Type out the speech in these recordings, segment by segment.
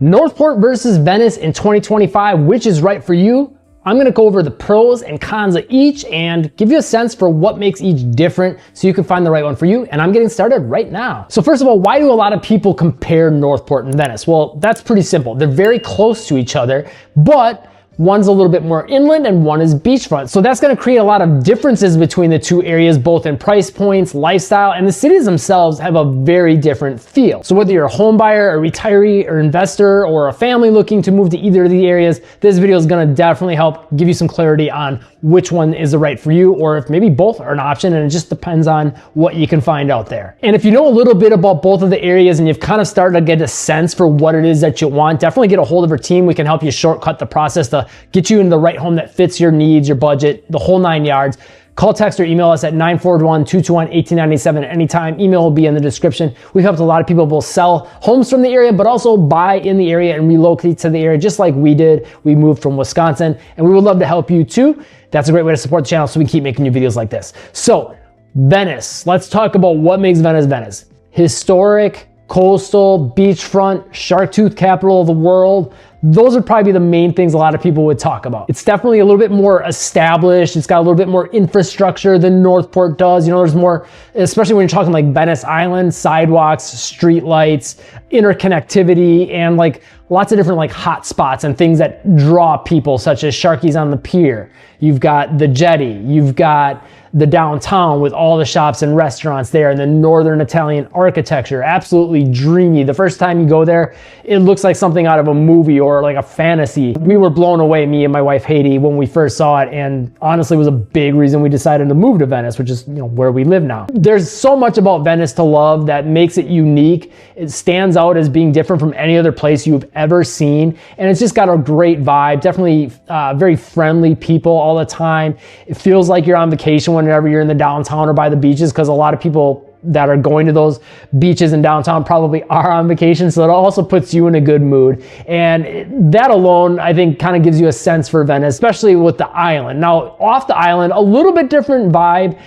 Northport versus Venice in 2025, which is right for you? I'm gonna go over the pros and cons of each and give you a sense for what makes each different so you can find the right one for you. And I'm getting started right now. So first of all, why do a lot of people compare Northport and Venice? Well, that's pretty simple. They're very close to each other, but one's a little bit more inland and one is beachfront. So that's gonna create a lot of differences between the two areas, both in price points, lifestyle, and the cities themselves have a very different feel. So whether you're a home buyer, a retiree, or investor, or a family looking to move to either of the areas, this video is gonna definitely help give you some clarity on which one is the right for you, or if maybe both are an option, and it just depends on what you can find out there. And if you know a little bit about both of the areas and you've kind of started to get a sense for what it is that you want, definitely get a hold of our team. We can help you shortcut the process to get you into the right home that fits your needs, your budget, the whole 9 yards. Call, text, or email us at 941-221-1897 anytime. Email will be in the description. We've helped a lot of people both sell homes from the area, but also buy in the area and relocate to the area, just like we did. We moved from Wisconsin, and we would love to help you too. That's a great way to support the channel so we can keep making new videos like this. So, Venice. Let's talk about what makes Venice Venice. Historic, coastal, beachfront, shark tooth capital of the world. Those would probably be the main things a lot of people would talk about. It's definitely a little bit more established. It's got a little bit more infrastructure than Northport does. You know, there's more, especially when you're talking like Venice Island, sidewalks, street lights, interconnectivity, and like lots of different like hot spots and things that draw people, such as Sharky's on the Pier. You've got the jetty. You've got the downtown with all the shops and restaurants there, and the Northern Italian architecture, absolutely dreamy. The first time you go there, it looks like something out of a movie or like a fantasy. We were blown away, me and my wife Haiti, when we first saw it, and honestly was a big reason we decided to move to Venice, which is, you know, where we live now. There's so much about Venice to love that makes it unique. It stands out as being different from any other place you've ever seen, and it's just got a great vibe. Definitely very friendly people all the time. It feels like you're on vacation whenever you're in the downtown or by the beaches, because a lot of people that are going to those beaches in downtown probably are on vacation, so it also puts you in a good mood. And that alone, I think, kind of gives you a sense for Venice, especially with the island. Now, off the island, a little bit different vibe.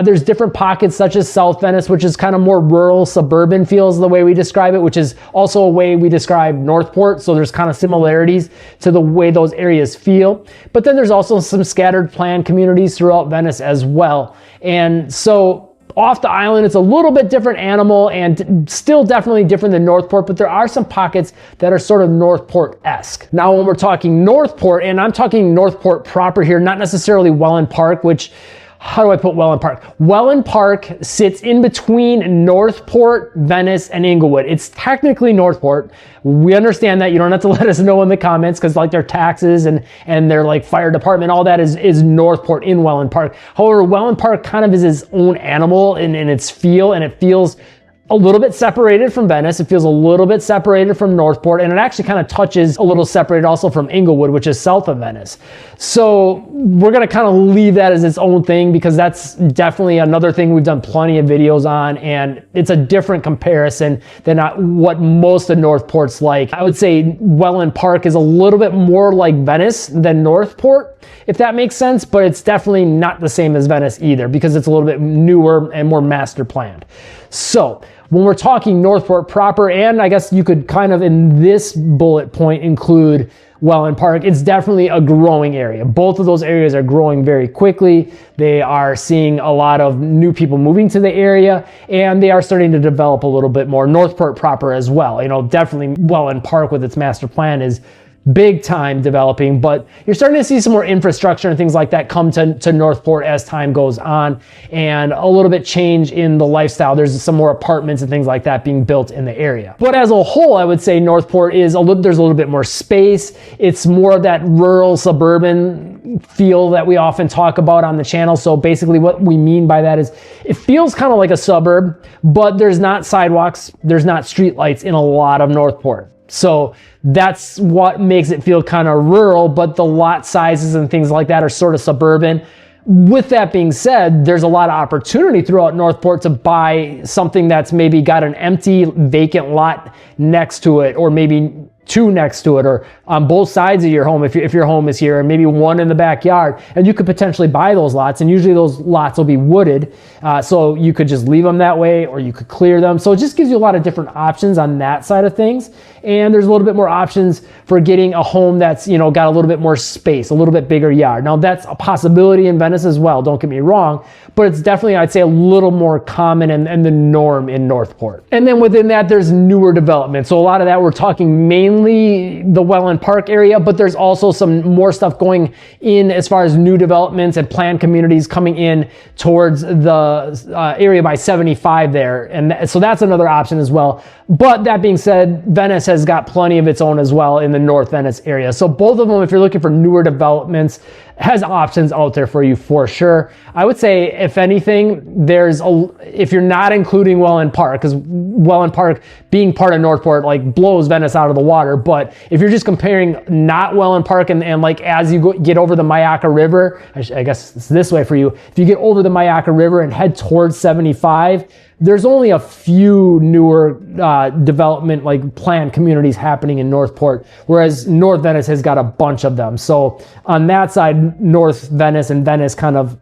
There's different pockets, such as South Venice, which is kind of more rural, suburban feels the way we describe it, which is also a way we describe Northport, so there's kind of similarities to the way those areas feel. But then there's also some scattered planned communities throughout Venice as well. And so off the island, it's a little bit different animal and still definitely different than Northport, but there are some pockets that are sort of Northport-esque. Now, when we're talking Northport, and I'm talking Northport proper here, not necessarily Wellen Park, which, how do I put Wellen Park? Wellen Park sits in between Northport, Venice, and Inglewood. It's technically Northport. We understand that. You don't have to let us know in the comments, because like their taxes and their like fire department, all that is Northport in Wellen Park. However, Wellen Park kind of is its own animal in its feel, and it feels a little bit separated from Venice. It feels a little bit separated from Northport, and it actually kind of touches a little separated also from Inglewood, which is south of Venice. So we're gonna kind of leave that as its own thing, because that's definitely another thing we've done plenty of videos on, and it's a different comparison than what most of Northport's like. I would say Wellen Park is a little bit more like Venice than Northport, if that makes sense, but it's definitely not the same as Venice either, because it's a little bit newer and more master planned. So when we're talking Northport proper, and I guess you could kind of in this bullet point include Wellen Park, it's definitely a growing area. Both of those areas are growing very quickly. They are seeing a lot of new people moving to the area, and they are starting to develop a little bit more. Northport proper as well. You know, definitely Wellen Park with its master plan is big time developing, but you're starting to see some more infrastructure and things like that come to Northport as time goes on, and a little bit change in the lifestyle. There's some more apartments and things like that being built in the area. But as a whole, I would say Northport is there's a little bit more space. It's more of that rural suburban feel that we often talk about on the channel. So basically what we mean by that is it feels kind of like a suburb, but there's not sidewalks, there's not street lights in a lot of Northport. So that's what makes it feel kind of rural, but the lot sizes and things like that are sort of suburban. With that being said, there's a lot of opportunity throughout Northport to buy something that's maybe got an empty, vacant lot next to it, or maybe two next to it, or on both sides of your home if your home is here, and maybe one in the backyard, and you could potentially buy those lots, and usually those lots will be wooded, so you could just leave them that way, or you could clear them. So it just gives you a lot of different options on that side of things. And there's a little bit more options for getting a home that's, you know, got a little bit more space, a little bit bigger yard. Now that's a possibility in Venice as well, don't get me wrong, but it's definitely, I'd say, a little more common and the norm in Northport. And then within that, there's newer development. So a lot of that, we're talking mainly the Wellen Park area, but there's also some more stuff going in as far as new developments and planned communities coming in towards the area by 75 there. And so that's another option as well. But that being said, Venice has got plenty of its own as well in the North Venice area. So both of them, if you're looking for newer developments, has options out there for you for sure. I would say, if anything, if you're not including Wellen Park, because Wellen Park being part of Northport like blows Venice out of the water, but if you're just comparing not Wellen Park and like as you get over the Myakka River, I guess it's this way for you, if you get over the Myakka River and head towards 75, there's only a few newer development, like planned communities happening in Northport, whereas North Venice has got a bunch of them. So on that side, North Venice and Venice kind of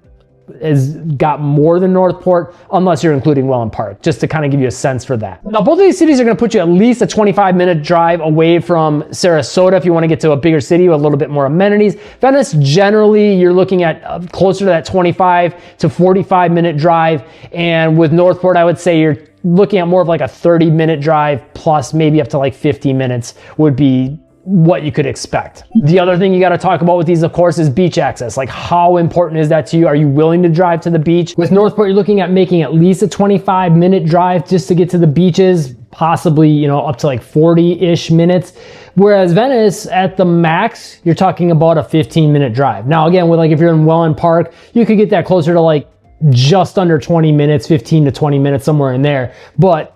has got more than Northport, unless you're including Wellen Park, just to kind of give you a sense for that. Now, both of these cities are going to put you at least a 25-minute drive away from Sarasota if you want to get to a bigger city with a little bit more amenities. Venice, generally, you're looking at closer to that 25 to 45-minute drive, and with Northport, I would say you're looking at more of like a 30-minute drive plus maybe up to like 50 minutes would be what you could expect. The other thing you got to talk about with these, of course, is beach access. Like, how important is that to you? Are you willing to drive to the beach? With Northport, you're looking at making at least a 25-minute drive just to get to the beaches, possibly, you know, up to like 40-ish minutes. Whereas Venice, at the max, you're talking about a 15-minute drive. Now, again, with like if you're in Wellen Park, you could get that closer to like just under 20 minutes, 15 to 20 minutes, somewhere in there. But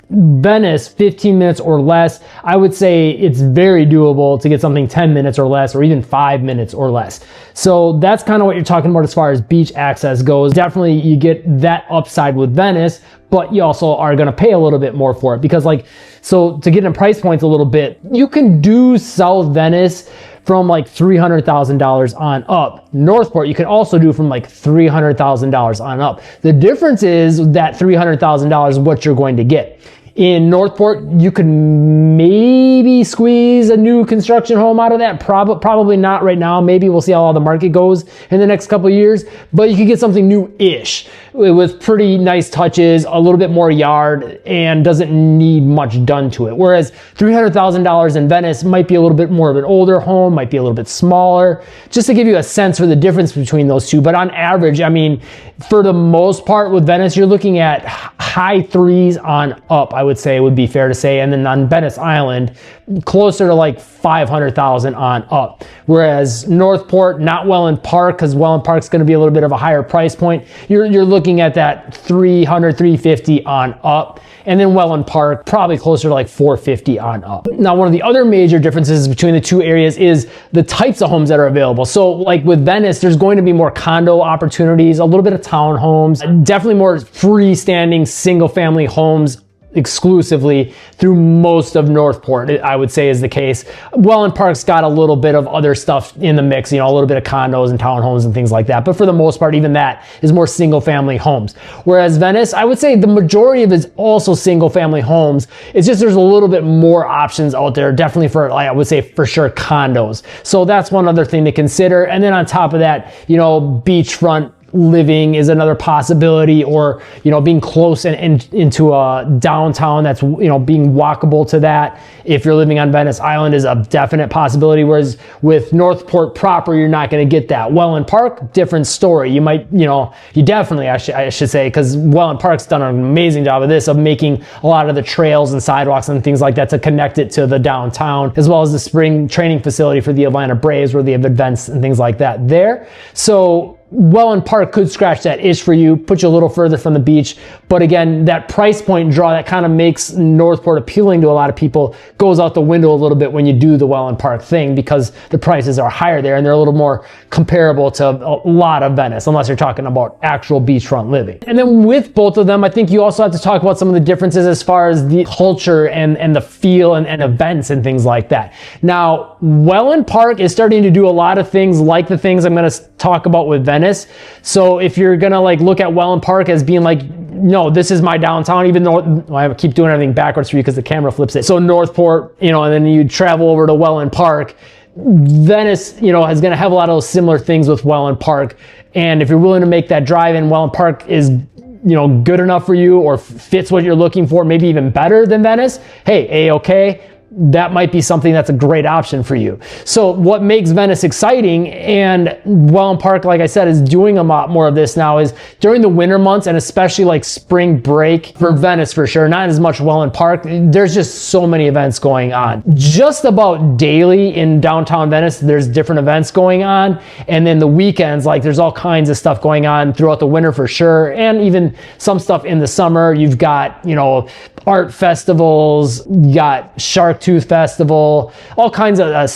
Venice, 15 minutes or less, I would say it's very doable to get something 10 minutes or less, or even 5 minutes or less. So that's kind of what you're talking about as far as beach access goes. Definitely you get that upside with Venice, but you also are going to pay a little bit more for it, because like, so to get in price points a little bit, you can do South Venice from like $300,000 on up. Northport, you can also do from like $300,000 on up. The difference is that $300,000 is what you're going to get. In Northport, you could maybe squeeze a new construction home out of that. Probably not right now. Maybe we'll see how all the market goes in the next couple of years. But you could get something new-ish with pretty nice touches, a little bit more yard, and doesn't need much done to it. Whereas $300,000 in Venice might be a little bit more of an older home, might be a little bit smaller, just to give you a sense for the difference between those two. But on average, I mean, for the most part with Venice, you're looking at high threes on up, I would say, would be fair to say. And then on Venice Island, closer to like 500,000 on up. Whereas Northport, not Wellen Park, because Wellen Park's going to be a little bit of a higher price point. You're looking at that 300, 350 on up. And then Wellen Park, probably closer to like 450 on up. Now, one of the other major differences between the two areas is the types of homes that are available. So like with Venice, there's going to be more condo opportunities, a little bit of townhomes, definitely more freestanding single family homes exclusively through most of Northport, I would say is the case. Wellen Park's got a little bit of other stuff in the mix, you know, a little bit of condos and townhomes and things like that. But for the most part, even that is more single family homes. Whereas Venice, I would say the majority of it is also single family homes. It's just there's a little bit more options out there, definitely for, I would say for sure, condos. So that's one other thing to consider. And then on top of that, you know, beachfront living is another possibility, or, you know, being close and into a downtown that's, you know, being walkable to that. If you're living on Venice Island is a definite possibility, whereas with Northport proper, you're not going to get that. Wellen Park, different story. You might, you know, you definitely, I should say, because Wellen Park's done an amazing job of this, of making a lot of the trails and sidewalks and things like that to connect it to the downtown, as well as the spring training facility for the Atlanta Braves, where they have events and things like that there. So Wellen Park could scratch that itch for you, put you a little further from the beach. But again, that price point draw that kind of makes Northport appealing to a lot of people goes out the window a little bit when you do the Wellen Park thing, because the prices are higher there and they're a little more comparable to a lot of Venice, unless you're talking about actual beachfront living. And then with both of them, I think you also have to talk about some of the differences as far as the culture and the feel and events and things like that. Now, Wellen Park is starting to do a lot of things like the things I'm going to talk about with Venice. So if you're gonna like look at Wellen Park as being like, no, this is my downtown, even though I keep doing everything backwards for you because the camera flips it. So Northport, and then you travel over to Wellen Park. Venice, is gonna have a lot of those similar things with Wellen Park. And if you're willing to make that drive and Wellen Park is good enough for you or fits what you're looking for, maybe even better than Venice, hey, A-okay. That might be something that's a great option for you. So what makes Venice exciting, and Wellen Park, like I said, is doing a lot more of this now, is during the winter months and especially like spring break for Venice for sure, not as much Wellen Park. There's just so many events going on. Just about daily in downtown Venice, there's different events going on. And then the weekends, like there's all kinds of stuff going on throughout the winter for sure. And even some stuff in the summer. You've got, art festivals, you got Shark Tooth Festival, all kinds of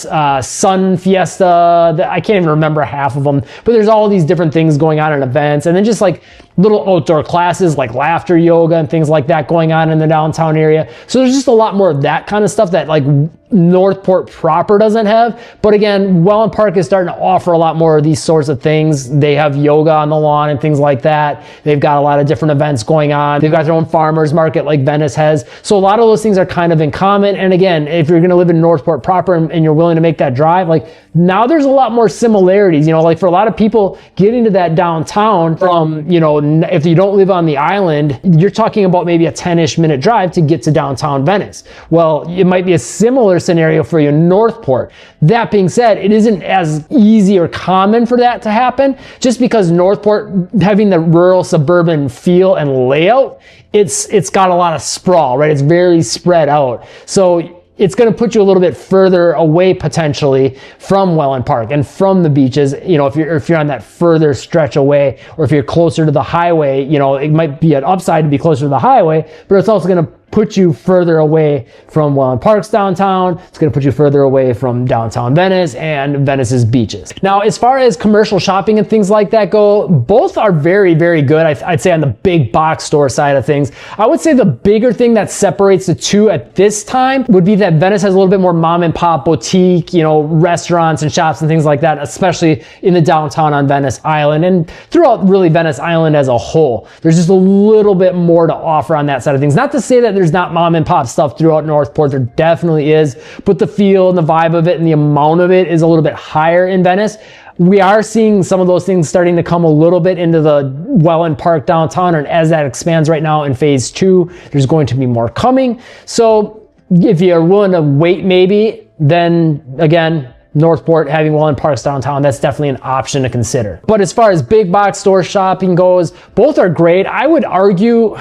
Sun Fiesta. I can't even remember half of them, but there's all these different things going on in events, and then just like little outdoor classes like laughter yoga and things like that going on in the downtown area. So there's just a lot more of that kind of stuff that like Northport proper doesn't have. But again, Wellen Park is starting to offer a lot more of these sorts of things. They have yoga on the lawn and things like that. They've got a lot of different events going on. They've got their own farmers market like Venice has. So a lot of those things are kind of in common. And again, if you're going to live in Northport proper and you're willing to make that drive, like now there's a lot more similarities, like for a lot of people getting to that downtown from, if you don't live on the island, you're talking about maybe a 10-ish minute drive to get to downtown Venice. Well, it might be a similar scenario for you in Northport. That being said, it isn't as easy or common for that to happen, just because Northport, having the rural suburban feel and layout, it's got a lot of sprawl, right? It's very spread out. So it's going to put you a little bit further away potentially from Wellen Park and from the beaches. If you're on that further stretch away, or if you're closer to the highway, it might be an upside to be closer to the highway, but it's also going to put you further away from Wellen Park's downtown. It's going to put you further away from downtown Venice and Venice's beaches. Now, as far as commercial shopping and things like that go, both are very, very good. I'd say on the big box store side of things. I would say the bigger thing that separates the two at this time would be that Venice has a little bit more mom and pop boutique, restaurants and shops and things like that, especially in the downtown on Venice Island and throughout really Venice Island as a whole. There's just a little bit more to offer on that side of things. Not to say that there's not mom and pop stuff throughout Northport. There definitely is, but the feel and the vibe of it and the amount of it is a little bit higher in Venice. We are seeing some of those things starting to come a little bit into the Wellen Park downtown, and as that expands right now in phase 2, there's going to be more coming. So if you're willing to wait maybe, then again, Northport having Wellen Park's downtown, that's definitely an option to consider. But as far as big box store shopping goes, both are great. I would argue,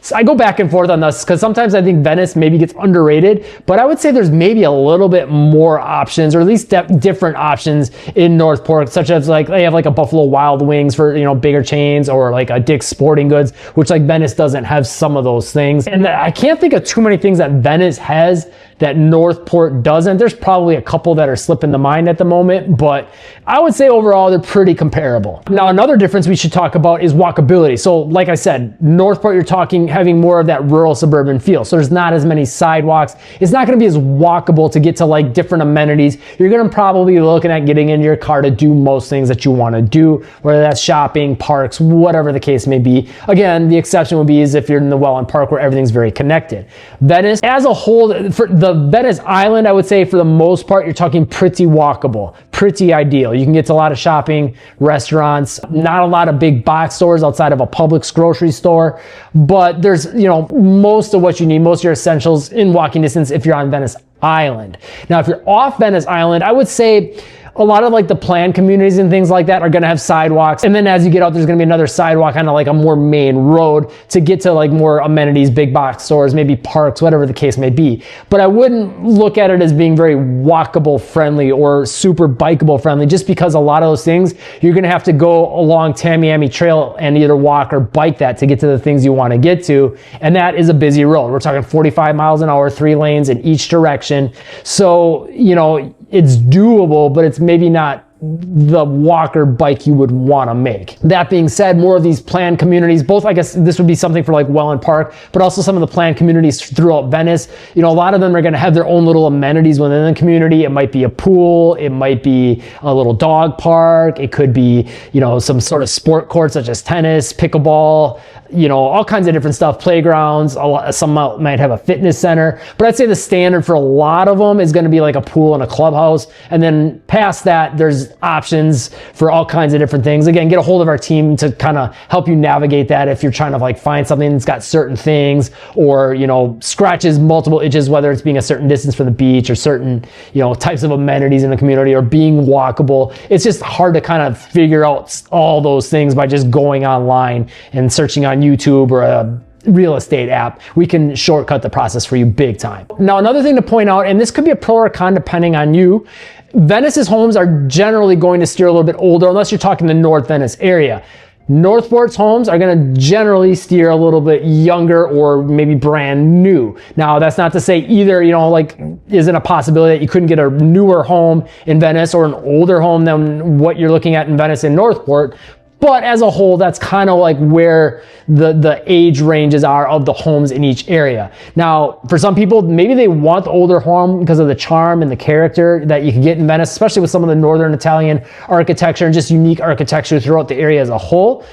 so I go back and forth on this because sometimes I think Venice maybe gets underrated, but I would say there's maybe a little bit more options, or at least different options in Northport, such as like they have like a Buffalo Wild Wings for, bigger chains, or like a Dick's Sporting Goods, which like Venice doesn't have some of those things. And I can't think of too many things that Venice has that Northport doesn't. There's probably a couple that are slipping the mind at the moment, but I would say overall they're pretty comparable. Now, another difference we should talk about is walkability. So like I said, Northport, you're talking having more of that rural suburban feel. So there's not as many sidewalks. It's not going to be as walkable to get to like different amenities. You're going to probably be looking at getting in your car to do most things that you want to do, whether that's shopping, parks, whatever the case may be. Again, the exception would be is if you're in the Wellen Park where everything's very connected. Venice as a whole, for the Venice Island, I would say for the most part, you're talking pretty walkable, pretty ideal. You can get to a lot of shopping, restaurants, not a lot of big box stores outside of a Publix grocery store, but there's, most of what you need, most of your essentials in walking distance if you're on Venice Island. Now, if you're off Venice Island, I would say a lot of like the planned communities and things like that are going to have sidewalks. And then as you get out, there's going to be another sidewalk on like a more main road to get to like more amenities, big box stores, maybe parks, whatever the case may be. But I wouldn't look at it as being very walkable friendly or super bikeable friendly, just because a lot of those things, you're going to have to go along Tamiami Trail and either walk or bike that to get to the things you want to get to. And that is a busy road. We're talking 45 miles an hour, 3 lanes in each direction. So, you know, it's doable, but it's maybe not the walker bike you would want to make. That being said, more of these planned communities, both, I guess this would be something for like Wellen Park, but also some of the planned communities throughout Venice. You know, a lot of them are going to have their own little amenities within the community. It might be a pool, it might be a little dog park, it could be, you know, some sort of sport court such as tennis, pickleball, you know, all kinds of different stuff, playgrounds. Some might have a fitness center, but I'd say the standard for a lot of them is going to be like a pool and a clubhouse. And then past that, there's options for all kinds of different things. Again, get a hold of our team to kind of help you navigate that if you're trying to like find something that's got certain things, or, you know, scratches multiple itches, whether it's being a certain distance from the beach or certain, you know, types of amenities in the community or being walkable. It's just hard to kind of figure out all those things by just going online and searching on YouTube or a real estate app. We can shortcut the process for you big time. Now, another thing to point out, and this could be a pro or con depending on you, Venice's homes are generally going to steer a little bit older, unless you're talking the North Venice area. Northport's homes are going to generally steer a little bit younger or maybe brand new. Now, that's not to say either, you know, like, isn't a possibility that you couldn't get a newer home in Venice or an older home than what you're looking at in Venice and Northport. But as a whole, that's kind of like where the age ranges are of the homes in each area. Now, for some people, maybe they want the older home because of the charm and the character that you can get in Venice, especially with some of the Northern Italian architecture and just unique architecture throughout the area as a whole.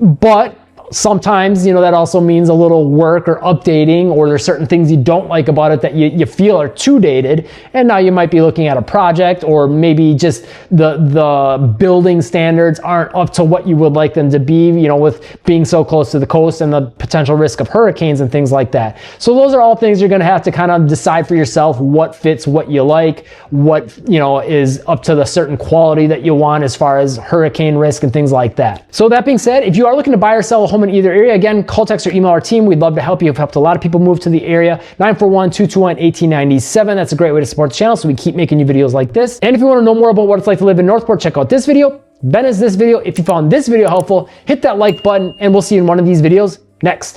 But sometimes, you know, that also means a little work or updating, or there's certain things you don't like about it that you feel are too dated. And now you might be looking at a project, or maybe just the building standards aren't up to what you would like them to be, you know, with being so close to the coast and the potential risk of hurricanes and things like that. So those are all things you're going to have to kind of decide for yourself what fits what you like, what, you know, is up to the certain quality that you want as far as hurricane risk and things like that. So that being said, if you are looking to buy or sell a home in either area, again, call, text, or email our team. We'd love to help you. We've helped a lot of people move to the area. 941-221-1897. That's a great way to support the channel, so we keep making you videos like this. And if you want to know more about what it's like to live in Northport, check out this video, Venice this video. If you found this video helpful, hit that like button, and we'll see you in one of these videos next.